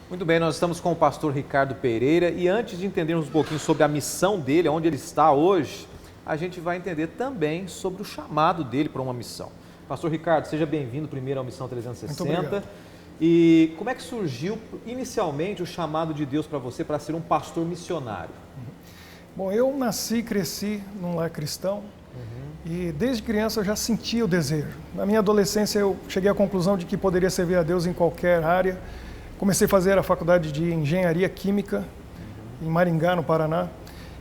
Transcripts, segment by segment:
Muito bem, nós estamos com o pastor Ricardo Pereira e antes de entendermos um pouquinho sobre a missão dele, onde ele está hoje, a gente vai entender também sobre o chamado dele para uma missão. Pastor Ricardo, seja bem-vindo primeiro ao Missão 360. Muito obrigado. E como é que surgiu inicialmente o chamado de Deus para você para ser um pastor missionário? Bom, eu nasci e cresci num lar cristão e desde criança eu já sentia o desejo. Na minha adolescência eu cheguei à conclusão de que poderia servir a Deus em qualquer área. Comecei a fazer a faculdade de Engenharia Química em Maringá, no Paraná.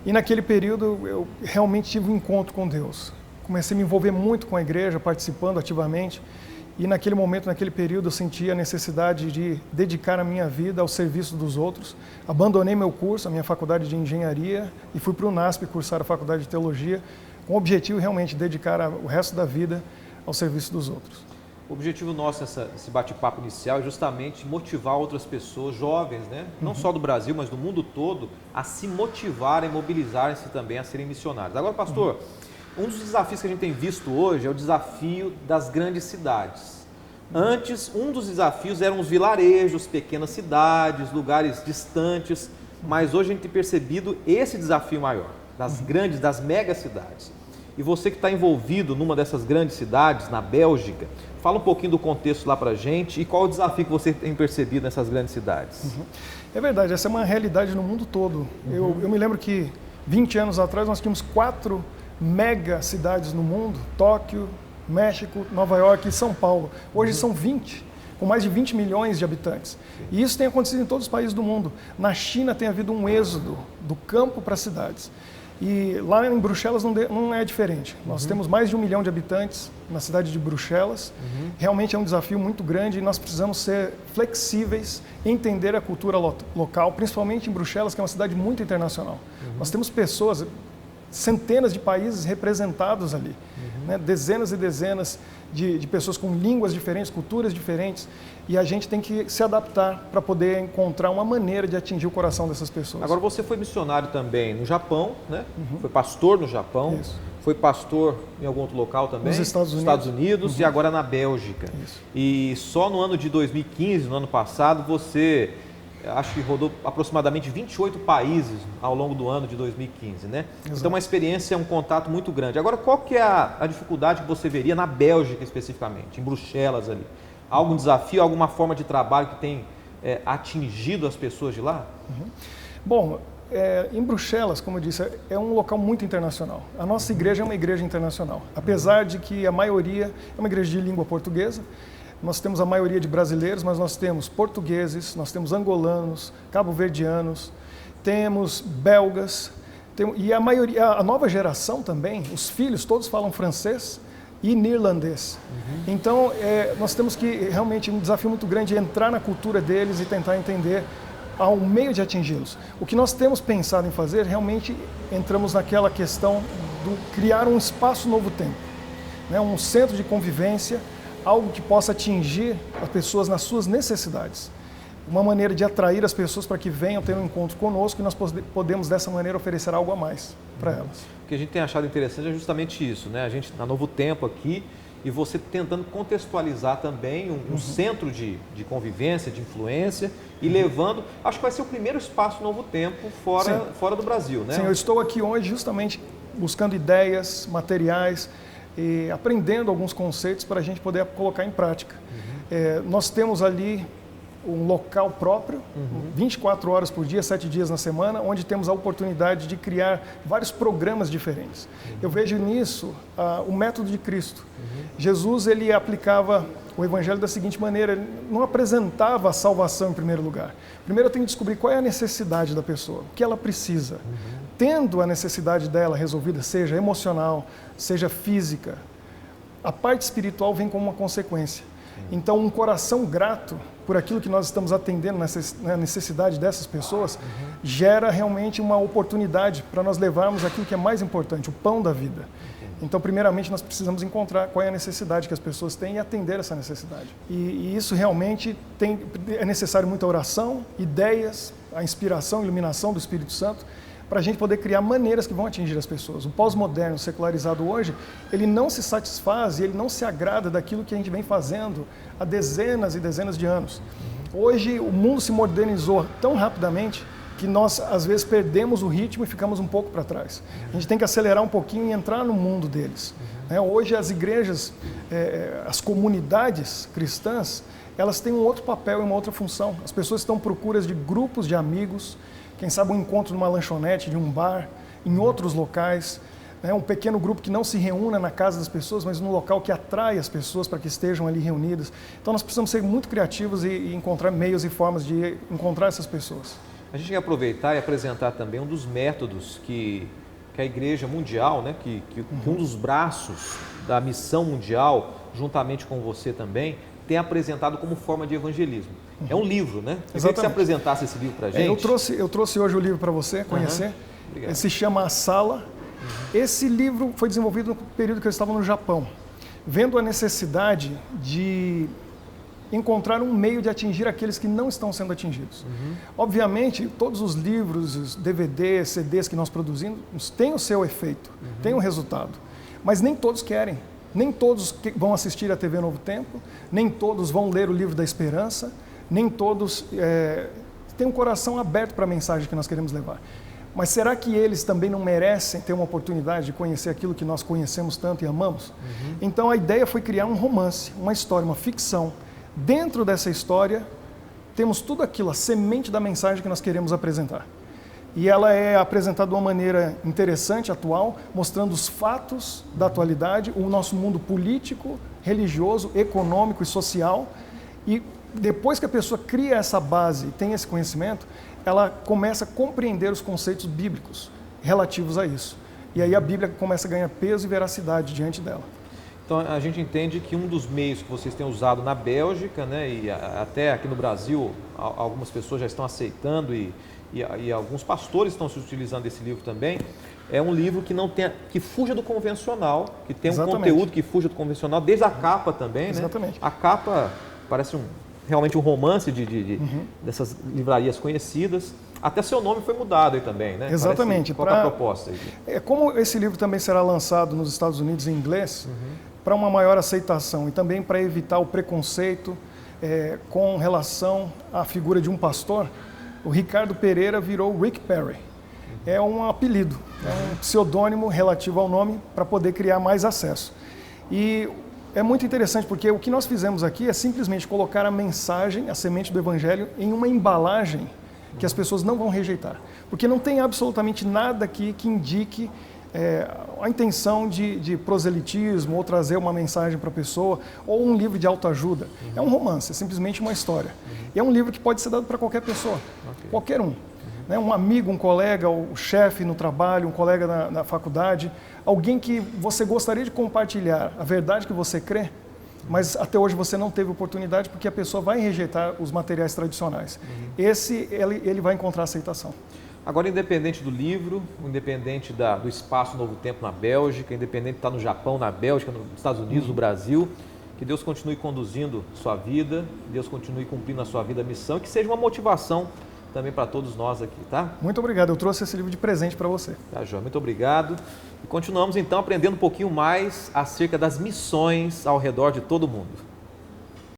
E naquele período eu realmente tive um encontro com Deus. Comecei a me envolver muito com a igreja, participando ativamente. E naquele momento, naquele período, eu senti a necessidade de dedicar a minha vida ao serviço dos outros. Abandonei meu curso, a minha faculdade de Engenharia, e fui para o NASP cursar a faculdade de Teologia, com o objetivo realmente de dedicar o resto da vida ao serviço dos outros. O objetivo nosso nesse bate-papo inicial é justamente motivar outras pessoas, jovens, né? Não só do Brasil, mas do mundo todo, a se motivarem, mobilizarem-se também a serem missionários. Agora, pastor, um dos desafios que a gente tem visto hoje é o desafio das grandes cidades. Antes, um dos desafios eram os vilarejos, pequenas cidades, lugares distantes, mas hoje a gente tem percebido esse desafio maior, das grandes, das mega cidades. E você que está envolvido numa dessas grandes cidades, na Bélgica, fala um pouquinho do contexto lá para a gente e qual o desafio que você tem percebido nessas grandes cidades. É verdade, essa é uma realidade no mundo todo. Eu me lembro que 20 anos atrás nós tínhamos 4 mega cidades no mundo: Tóquio, México, Nova York e São Paulo. Hoje são 20, com mais de 20 milhões de habitantes. E isso tem acontecido em todos os países do mundo. Na China tem havido um êxodo do campo para as cidades. E lá em Bruxelas não é diferente. Nós temos mais de 1 milhão de habitantes na cidade de Bruxelas. Realmente é um desafio muito grande e nós precisamos ser flexíveis, entender a cultura local, principalmente em Bruxelas, que é uma cidade muito internacional. Nós temos pessoas, centenas de países representados ali, né? Dezenas e dezenas de pessoas com línguas diferentes, culturas diferentes, e a gente tem que se adaptar para poder encontrar uma maneira de atingir o coração dessas pessoas. Agora, você foi missionário também no Japão, né? Foi pastor no Japão, Isso. foi pastor em algum outro local também? Nos Estados Unidos. Estados Unidos e agora na Bélgica. Isso. E só no ano de 2015, no ano passado, você acho que rodou aproximadamente 28 países ao longo do ano de 2015, né? Exato. Então, uma experiência, um contato muito grande. Agora, qual que é a dificuldade que você veria na Bélgica especificamente, em Bruxelas ali? Algum desafio, alguma forma de trabalho que tem atingido as pessoas de lá? Bom, em Bruxelas, como eu disse, é um local muito internacional. A nossa igreja é uma igreja internacional. Apesar de que a maioria é uma igreja de língua portuguesa, nós temos a maioria de brasileiros, mas nós temos portugueses, nós temos angolanos, cabo-verdianos, temos belgas, e a nova geração também, os filhos todos falam francês e neerlandês. Então, nós temos que realmente um desafio muito grande entrar na cultura deles e tentar entender ao meio de atingi-los. O que nós temos pensado em fazer, realmente entramos naquela questão do criar um espaço novo tempo, né? Um centro de convivência, algo que possa atingir as pessoas nas suas necessidades. Uma maneira de atrair as pessoas para que venham ter um encontro conosco e nós podemos dessa maneira oferecer algo a mais para elas. O que a gente tem achado interessante é justamente isso, né? A gente, na Novo Tempo aqui, e você tentando contextualizar também um centro de convivência, de influência, e levando, acho que vai ser o primeiro espaço Novo Tempo fora do Brasil, né? Sim, eu estou aqui hoje justamente buscando ideias, materiais, e aprendendo alguns conceitos para a gente poder colocar em prática. Nós temos ali um local próprio, 24 horas por dia, 7 dias na semana, onde temos a oportunidade de criar vários programas diferentes. Eu vejo nisso o método de Cristo. Jesus, ele aplicava o evangelho da seguinte maneira: ele não apresentava a salvação em primeiro lugar. Primeiro eu tenho que descobrir qual é a necessidade da pessoa, o que ela precisa. Tendo a necessidade dela resolvida, seja emocional, seja física, a parte espiritual vem como uma consequência. Então, um coração grato por aquilo que nós estamos atendendo na necessidade dessas pessoas, gera realmente uma oportunidade para nós levarmos aquilo que é mais importante, o pão da vida. Então, primeiramente, nós precisamos encontrar qual é a necessidade que as pessoas têm e atender essa necessidade. E isso realmente é necessário muita oração, ideias, a inspiração, a iluminação do Espírito Santo, para a gente poder criar maneiras que vão atingir as pessoas. O pós-moderno, secularizado hoje, ele não se satisfaz e ele não se agrada daquilo que a gente vem fazendo há dezenas e dezenas de anos. Hoje o mundo se modernizou tão rapidamente que nós às vezes perdemos o ritmo e ficamos um pouco para trás. A gente tem que acelerar um pouquinho e entrar no mundo deles. Hoje as igrejas, as comunidades cristãs, elas têm um outro papel e uma outra função. As pessoas estão à procura de grupos de amigos, quem sabe um encontro numa lanchonete, de um bar, em outros locais, um pequeno grupo que não se reúna na casa das pessoas, mas num local que atrai as pessoas para que estejam ali reunidas. Então nós precisamos ser muito criativos e encontrar meios e formas de encontrar essas pessoas. A gente quer aproveitar e apresentar também um dos métodos que a Igreja Mundial, né, que um dos braços da missão mundial, juntamente com você também, tem apresentado como forma de evangelismo. É um livro, né? Eu queria que você apresentasse esse livro para a gente. Eu trouxe hoje o livro para você conhecer. Ele se chama A Sala. Esse livro foi desenvolvido no período que eu estava no Japão, vendo a necessidade de encontrar um meio de atingir aqueles que não estão sendo atingidos. Obviamente, todos os livros, os DVDs, CDs que nós produzimos têm o seu efeito, têm um resultado, mas nem todos querem. Nem todos vão assistir a TV Novo Tempo, nem todos vão ler o Livro da Esperança, nem todos têm um coração aberto para a mensagem que nós queremos levar. Mas será que eles também não merecem ter uma oportunidade de conhecer aquilo que nós conhecemos tanto e amamos? Então a ideia foi criar um romance, uma história, uma ficção. Dentro dessa história, temos tudo aquilo, a semente da mensagem que nós queremos apresentar. E ela é apresentada de uma maneira interessante, atual, mostrando os fatos da atualidade, o nosso mundo político, religioso, econômico e social. E depois que a pessoa cria essa base, tem esse conhecimento, ela começa a compreender os conceitos bíblicos relativos a isso. E aí a Bíblia começa a ganhar peso e veracidade diante dela. Então a gente entende que um dos meios que vocês têm usado na Bélgica, né, e até aqui no Brasil, algumas pessoas já estão aceitando e alguns pastores estão se utilizando desse livro também, é um livro que fuja do convencional, que tem um conteúdo que fuja do convencional, desde a capa também, né? Exatamente. A capa parece realmente um romance dessas livrarias conhecidas. Até seu nome foi mudado aí também, né? Exatamente. Qual é a proposta aí? Como esse livro também será lançado nos Estados Unidos em inglês, para uma maior aceitação e também para evitar o preconceito com relação à figura de um pastor, o Ricardo Pereira virou Rick Perry. É um apelido, é um pseudônimo relativo ao nome para poder criar mais acesso. E é muito interessante porque o que nós fizemos aqui é simplesmente colocar a mensagem, a semente do Evangelho, em uma embalagem que as pessoas não vão rejeitar. Porque não tem absolutamente nada aqui que indique a intenção de proselitismo ou trazer uma mensagem para a pessoa, ou um livro de autoajuda. É um romance, é simplesmente uma história. E é um livro que pode ser dado para qualquer pessoa, qualquer um. Um amigo, um colega, o chefe no trabalho, um colega na faculdade, alguém que você gostaria de compartilhar a verdade que você crê, mas até hoje você não teve oportunidade porque a pessoa vai rejeitar os materiais tradicionais. Esse, ele vai encontrar aceitação. Agora, independente do livro, independente do Espaço Novo Tempo na Bélgica, independente de estar no Japão, na Bélgica, nos Estados Unidos, no Brasil, que Deus continue conduzindo sua vida, Deus continue cumprindo a sua vida a missão, e que seja uma motivação também para todos nós aqui, tá? Muito obrigado, eu trouxe esse livro de presente para você. Tá, João, muito obrigado. E continuamos então aprendendo um pouquinho mais acerca das missões ao redor de todo o mundo.